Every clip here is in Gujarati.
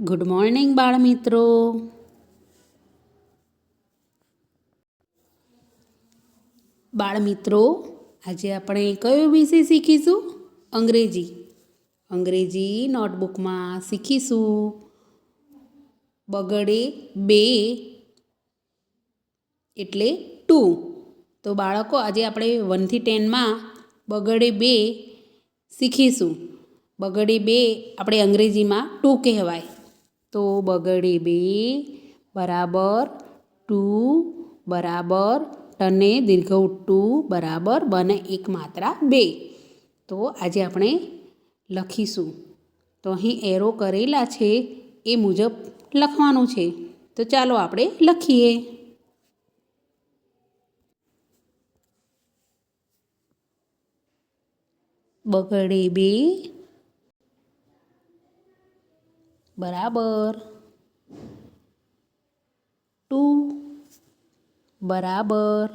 ગુડ મોર્નિંગ બાળમિત્રો. બાળમિત્રો, આજે આપણે કયો વિષય શીખીશું? અંગ્રેજી. અંગ્રેજી નોટબુકમાં શીખીશું બગડે બે એટલે 2. તો બાળકો, આજે આપણે 1 થી 10માં બગડે બે શીખીશું. બગડે બે આપણે અંગ્રેજીમાં 2 કહેવાય. તો બગડે બે બરાબર 2 બરાબર ટને દીર્ઘ ટુ બરાબર બને એક માત્રા 2. તો આજે આપણે લખીશું. તો અહીં એરો કરેલા છે એ મુજબ લખવાનું છે. તો ચાલો આપણે લખીએ. બગડે બે બરાબર 2 બરાબર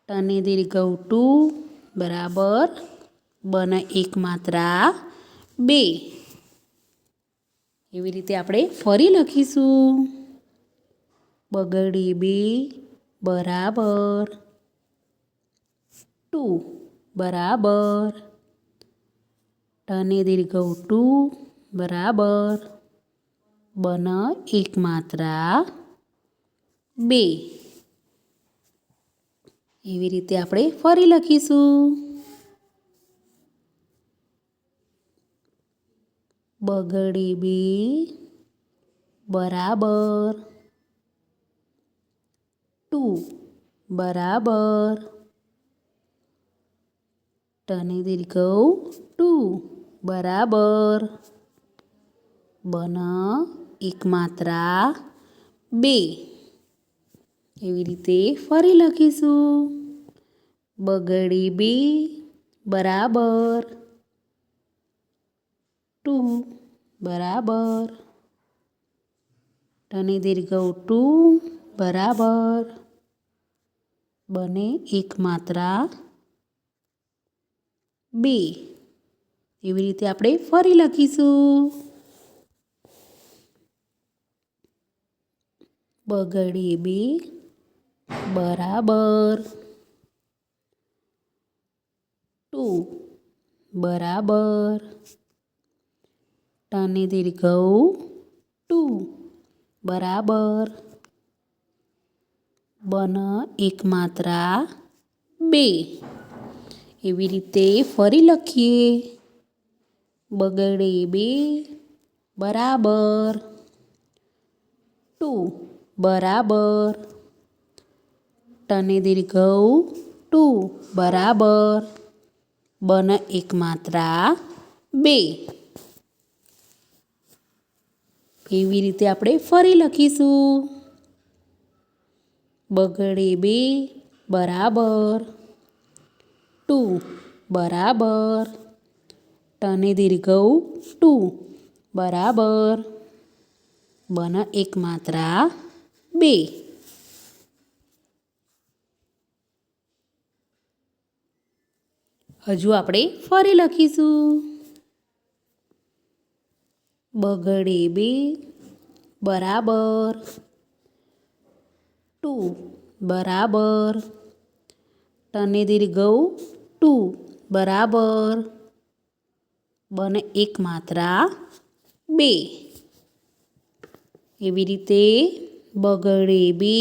ટને દીર્ઘ ટુ બરાબર બને એક માત્રા 2. એવી રીતે આપણે ફરી લખીશું. બગડે બે બરાબર 2 બરાબર ટને દીર્ઘ ટુ બરાબર બન એક માત્રા 2. એવી રીતે આપણે ફરી લખીશું. બગડે બે બરાબર 2 બરાબર ટને દીર્ઘ ટુ બરાબર બન એક માત્રા 2. એવી રીતે ફરી લખીશું. બગડે બે બરાબર 2 બરાબર ટને દીર્ઘ ટુ બરાબર બને એક માત્રા 2. એવી રીતે આપણે ફરી લખીશું. બગડે બે બરાબર 2 બરાબર ટને દીર્ઘ ટુ બરાબર બન એક માત્રા 2. એવી રીતે ફરી લખીએ. બગડે બે બરાબર 2 બરાબર ટને દીર્ઘ ટુ બરાબર બન એક માત્રા 2. એવી રીતે આપણે ફરી લખીશું. બગડે બે બરાબર 2 બરાબર ટને દીર્ઘ ટુ બરાબર બન એક માત્રા 2. હજુ આપણે ફરી લખીશું. બગડે બે બરાબર 2 બરાબર ટને દીર્ઘ ટુ બરાબર બને એક માત્રા 2. એવી રીતે બગડે બે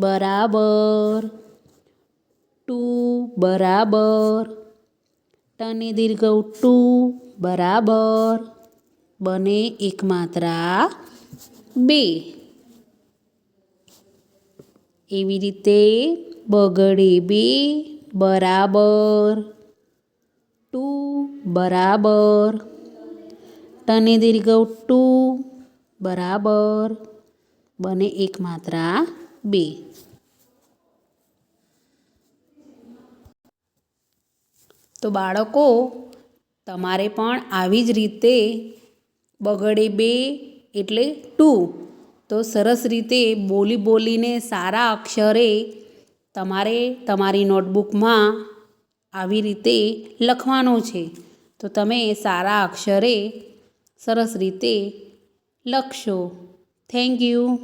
બરાબર 2 બરાબર ટને દીર્ઘ ટુ બરાબર બને એક માત્રા 2. એવી રીતે બગડે બે બરાબર 2 બરાબર ટને દીર્ઘ ટુ બરાબર બને એક માત્રા 2. તો બાળકો, તમારે પણ આવી જ રીતે બગડે બે એટલે 2 તો સરસ રીતે બોલીને સારા અક્ષરે તમારે તમારી નોટબુકમાં આવી રીતે લખવાનો છે. તો તમે સારા અક્ષરે સરસ રીતે લખશો. Thank you.